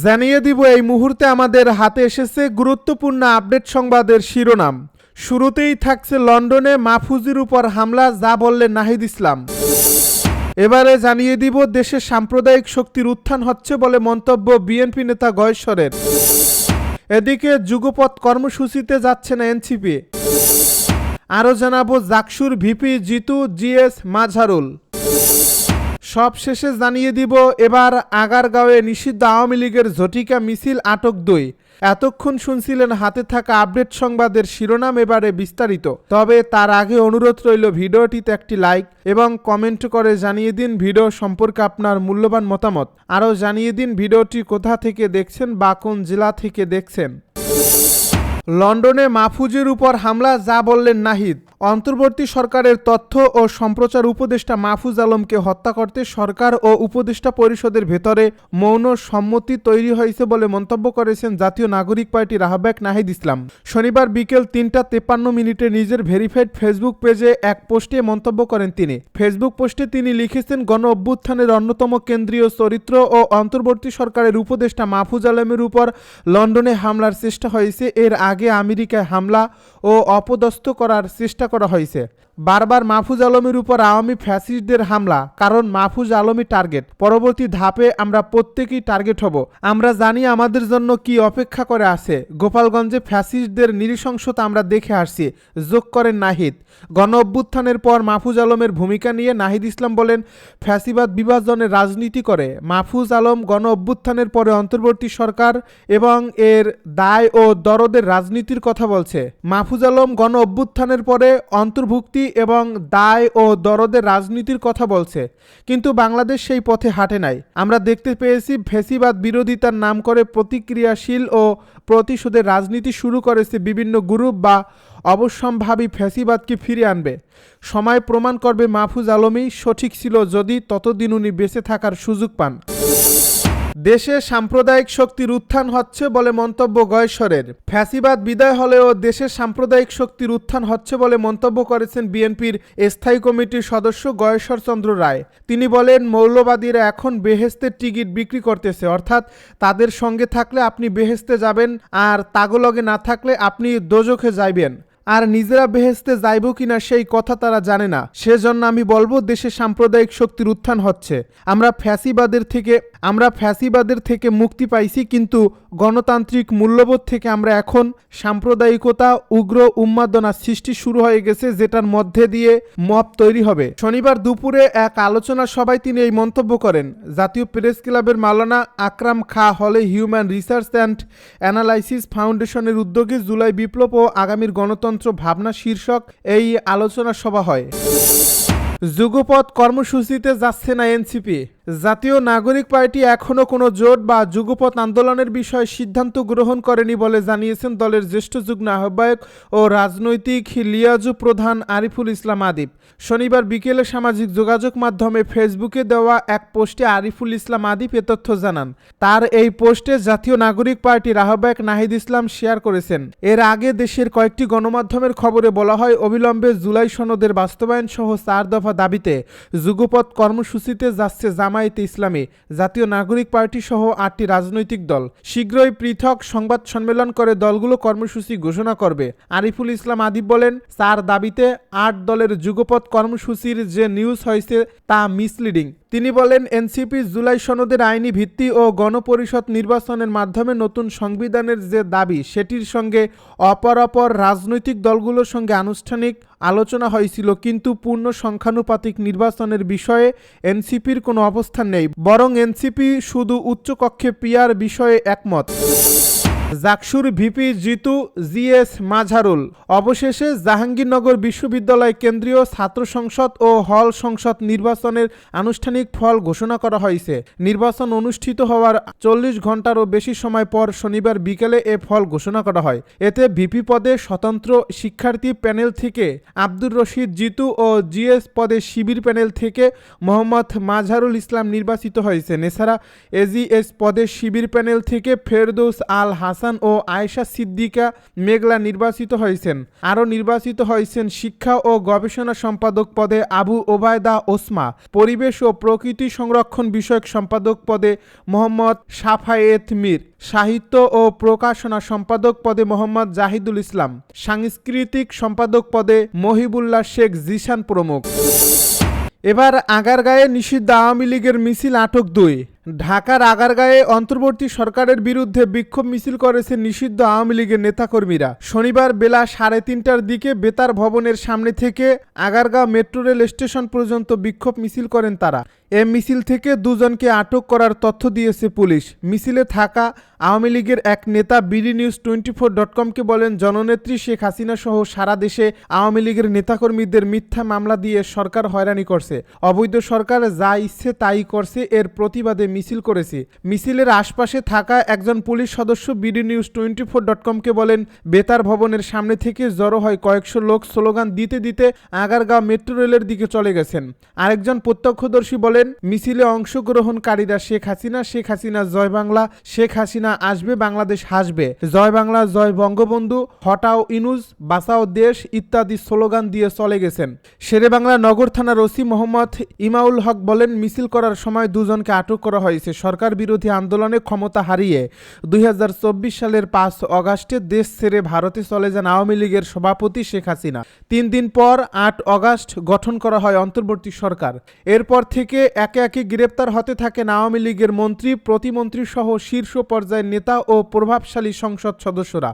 জানিয়ে দিব এই মুহূর্তে আমাদের হাতে এসেছে গুরুত্বপূর্ণ আপডেট সংবাদের শিরোনাম। শুরুতেই থাকছে লন্ডনে মাহফুজের উপর হামলা, যা বললেন নাহিদ ইসলাম। এবারে জানিয়ে দিব দেশের সাম্প্রদায়িক শক্তির উত্থান হচ্ছে বলে মন্তব্য বিএনপি নেতা গয়েশ্বরের। এদিকে যুগপৎ কর্মসূচিতে যাচ্ছে না এনসিপি। আরও জানাবো জাকসুর ভিপি জিতু জিএস মাঝারুল। সব শেষে জানিয়ে দিব এবার আগারগাঁওয়ে নিষিদ্ধ আওয়ামী লীগের ঝটিকা মিছিল, আটক 2। এতক্ষণ শুনছিলেন হাতে থাকা আপডেট সংবাদের শিরোনাম, এবারে বিস্তারিত। তবে তার আগে অনুরোধ রইল ভিডিওটিতে একটি লাইক এবং কমেন্ট করে জানিয়ে দিন ভিডিও সম্পর্কে আপনার মূল্যবান মতামত। আরও জানিয়ে দিন ভিডিওটি কোথা থেকে দেখছেন বা কোন জেলা থেকে দেখছেন। লন্ডনে মাহফুজের উপর হামলা, যা বললেন নাহিদ। অন্তর্বর্তী সরকারের তথ্য ও সম্প্রচার উপদেষ্টা মাহফুজ আলমকে হত্যা করতে সরকার ও উপদেষ্টা পরিষদের ভেতরে মৌন সম্মতি তৈরি হয়েছে বলে মন্তব্য করেছেন জাতীয় নাগরিক পার্টির আহ্বায়ক নাহিদ ইসলাম। শনিবার বিকেল 3:53 নিজের ভেরিফাইড ফেসবুক পেজে এক পোস্টে মন্তব্য করেন তিনি। ফেসবুক পোস্টে তিনি লিখেছেন, গণ অভ্যুত্থানের অন্যতম কেন্দ্রীয় চরিত্র ও অন্তর্বর্তী সরকারের উপদেষ্টা মাহফুজ আলমের উপর লন্ডনে হামলার চেষ্টা হয়েছে। এর আগে আমেরিকায় হামলা ও অপদস্থ করার চেষ্টা করা হয়েছে। বারবার মাহফুজ আলমের উপর আওয়ামী ফ্যাসিস্টদের হামলা, কারণ মাহফুজ আলমই টার্গেট। পরবর্তী ধাপে আমরা প্রত্যেকেই টার্গেট হব। আমরা জানি আমাদের জন্য কি অপেক্ষা করে আছে। গোপালগঞ্জে ফ্যাসিস্টদের নৃশংসতা আমরা দেখে আসছি, যোগ করেন নাহিদ। গণ অভ্যুত্থানের পর মাহফুজ আলমের ভূমিকা নিয়ে নাহিদ ইসলাম বলেন, ফ্যাসিবাদ বিভাজনের রাজনীতি করে মাহফুজ আলম গণ অভ্যুত্থানের পরে অন্তর্বর্তী সরকার এবং এর দায় ও দরদের রাজনীতির কথা বলছে। মাহফুজ আলম গণ অভ্যুত্থানের পরে অন্তর্ভুক্তি এবং দায় ও দরদের রাজনীতির কথা বলছে, কিন্তু বাংলাদেশ সেই পথে হাঁটে নাই। আমরা দেখতে পেয়েছি ফ্যাসিবাদ বিরোধিতার নাম করে প্রতিক্রিয়াশীল ও প্রতিশোধের রাজনীতি শুরু করেছে বিভিন্ন গ্রুপ বা অবশ্যম্ভাবী ফ্যাসিবাদকে ফিরে আনবে। সময় প্রমাণ করবে মাহফুজ আলমই সঠিক ছিল, যদি ততদিন উনি বেঁচে থাকার সুযোগ পান। দেশে সাম্প্রদায়িক শক্তির উত্থান হচ্ছে বলে মন্তব্য গয়েশ্বরের। ফ্যাসিবাদ বিদায় হলেও দেশের সাম্প্রদায়িক শক্তির উত্থান হচ্ছে বলে মন্তব্য করেছেন বিএনপির স্থায়ী কমিটির সদস্য গয়েশ্বর চন্দ্র রায়। তিনি বলেন, মৌলবাদীরা এখন বেহেশতের টিকিট বিক্রি করতেছে, অর্থাৎ তাদের সঙ্গে থাকলে আপনি বেহেশতে যাবেন, আর তাগলগে না থাকলে আপনি দোজখে যাইবেন। আর নিজেরা বেহেশতে যাইব কিনা সেই কথা তারা জানে না। সেজন্য আমি বলবো দেশে সাম্প্রদায়িক শক্তির উত্থান হচ্ছে। আমরা ফ্যাসিবাদের থেকে মুক্তি পাইছি, কিন্তু গণতান্ত্রিক মূল্যবোধ থেকে আমরা এখন সাম্প্রদায়িকতা, উগ্র উন্মাদনা সৃষ্টি শুরু হয়ে গেছে, যেটার মধ্যে দিয়ে মব তৈরি হবে। শনিবার দুপুরে এক আলোচনা সভায় তিনি এই মন্তব্য করেন। জাতীয় প্রেস ক্লাবের মাওলানা আকরাম খা হলে হিউম্যান রিসার্চ অ্যান্ড অ্যানালাইসিস ফাউন্ডেশনের উদ্যোগে জুলাই বিপ্লব ও আগামীর গণতন্ত্র ভাবনা শীর্ষক এই আলোচনা সভা হয়। যুগপৎ কর্মসূচিতে যাচ্ছে না এনসিপি। জাতীয় নাগরিক পার্টি এখনও কোনো জোট বা যুগপৎ আন্দোলনের বিষয়ে সিদ্ধান্ত গ্রহণ করেনি বলে জানিয়েছেন দলের জ্যেষ্ঠ যুগ্ম আহ্বায়ক ও রাজনৈতিক লিয়াজু প্রধান আরিফুল ইসলাম আদিব। শনিবার বিকেলে সামাজিক যোগাযোগ মাধ্যমে ফেসবুকে দেওয়া এক পোস্টে আরিফুল ইসলাম আদিব এ তথ্য জানান। তার এই পোস্টে জাতীয় নাগরিক পার্টির আহ্বায়ক নাহিদ ইসলাম শেয়ার করেছেন। এর আগে দেশের কয়েকটি গণমাধ্যমের খবরে বলা হয়, অবিলম্বে জুলাই সনদের বাস্তবায়ন সহ 4 দফা দাবিতে যুগপৎ কর্মসূচিতে যাচ্ছে জামায়াতে ইসলামী, জাতীয় নাগরিক পার্টি সহ 8টি রাজনৈতিক দল। শীঘ্রই পৃথক সংবাদ সম্মেলন করে দলগুলো কর্মসূচি ঘোষণা করবে। আরিফুল ইসলাম আদিব বলেন, 4 দাবিতে 8 দলের যুগপৎ কর্মসূচির যে নিউজ হয়েছে তা মিসলিডিং। তিনি বলেন, এনসিপি জুলাই সনদের আইনি ভিত্তি ও গণপরিষদ নির্বাচনের মাধ্যমে নতুন সংবিধানের যে দাবি, সেটির সঙ্গে অপরাপর রাজনৈতিক দলগুলোর সঙ্গে আনুষ্ঠানিক আলোচনা হয়েছিল, কিন্তু পূর্ণ সংখ্যানুপাতিক নির্বাচনের বিষয়ে এনসিপির কোনো অবস্থান নেই, বরং এনসিপি শুধু উচ্চকক্ষে পিয়ার বিষয়ে একমত। জাকসুর ভিপি জিতু জিএস মাঝারুল। অবশেষে জাহাঙ্গীরনগর বিশ্ববিদ্যালয় কেন্দ্রীয় ছাত্র সংসদ ও হল সংসদ নির্বাচনের আনুষ্ঠানিক ফল ঘোষণা করা হয়েছে। নির্বাচন অনুষ্ঠিত হওয়ার 40 ঘন্টারও বেশি সময় পর শনিবার বিকেলে এ ফল ঘোষণা করা হয়। এতে ভিপি পদে স্বতন্ত্র শিক্ষার্থী প্যানেল থেকে আব্দুর রশিদ জিতু ও জিএস পদে শিবির প্যানেল থেকে মোহাম্মদ মাঝারুল ইসলাম নির্বাচিত হয়েছেন। এছাড়া এজিএস পদে শিবির প্যানেল থেকে ফেরদৌস আল হাসান হাসান ও আয়েশা সিদ্দিকা মেঘলা নির্বাচিত হয়েছেন। আরও নির্বাচিত হয়েছেন শিক্ষা ও গবেষণা সম্পাদক পদে আবু ওবায়দা ওসমা, পরিবেশ ও প্রকৃতি সংরক্ষণ বিষয়ক সম্পাদক পদে মোহাম্মদ সাফায়েত মীর, সাহিত্য ও প্রকাশনা সম্পাদক পদে মোহাম্মদ জাহিদুল ইসলাম, সাংস্কৃতিক সম্পাদক পদে মহিবুল্লাহ শেখ জিশান প্রমুখ। এবার আগারগাঁয়ে নিষিদ্ধ আওয়ামী লীগের মিছিল আটক 2। ঢাকার আগারগাঁয়ে অন্তর্বর্তী সরকারের বিরুদ্ধে বিক্ষোভ মিছিল করেছে নিষিদ্ধ আওয়ামী লীগের নেতাকর্মীরা। শনিবার বেলা 3:30টার দিকে বেতার ভবনের সামনে থেকে আগারগাঁও মেট্রো রেল স্টেশন পর্যন্ত বিক্ষোভ মিছিল করেন তারা। এ মিছিল থেকে 2 জনকে আটক করার তথ্য দিয়েছে পুলিশ। মিছিলে থাকা আওয়ামী লীগের এক নেতা bdnews24.com-কে বলেন, জননেত্রী শেখ হাসিনা সহ সারা দেশে আওয়ামী লীগের নেতাকর্মীদের মিথ্যা মামলা দিয়ে সরকার হয়রানি করছে। অবৈধ সরকার যা ইচ্ছে তাই করছে, এর প্রতিবাদে মিছিল করেছে। মিছিলের আশপাশে থাকা একজন পুলিশ সদস্য bdnews24.com-কে বলেন, বেতার ভবনের সামনে থেকে জড়ো হয় কয়েকশো লোক স্লোগান দিতে দিতে আগারগাঁও মেট্রো রেলের দিকে চলে গেছেন। আরেকজন প্রত্যক্ষদর্শী বলেন, মিছিলে অংশগ্রহণকারীরা শেখ হাসিনা, শেখ হাসিনা জয় বাংলা, শেখ হাসিনা আসবে, বাংলাদেশ হাসবে, জয় বাংলা, জয় বঙ্গবন্ধু, হটাও ইনুজ, বাঁচাও দেশ ইত্যাদি স্লোগান দিয়ে চলে গেছেন। শেরেবাংলা নগর থানার ওসি মোহাম্মদ ইমাউল হক বলেন, মিছিল করার সময় 2 জনকে আটক করা হয়েছে। সরকার বিরোধী আন্দোলনে ক্ষমতা হারিয়ে 2024 সালের 5 অগাস্টে দেশ ছেড়ে ভারতে চলে যান আওয়ামী লীগের সভাপতি শেখ হাসিনা। 3 দিন পর 8 অগাস্ট গঠন করা হয় অন্তর্বর্তী সরকার। এরপর থেকে একে একে গ্রেপ্তার হতে থাকেন আওয়ামী লীগের মন্ত্রী, প্রতিমন্ত্রী সহ শীর্ষ পর্যায়ের নেতা ও প্রভাবশালী সংসদ সদস্যরা।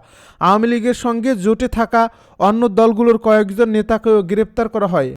আওয়ামী লীগের সঙ্গে জোটে থাকা অন্য দলগুলোর কয়েকজন নেতাকেও গ্রেপ্তার করা হয়।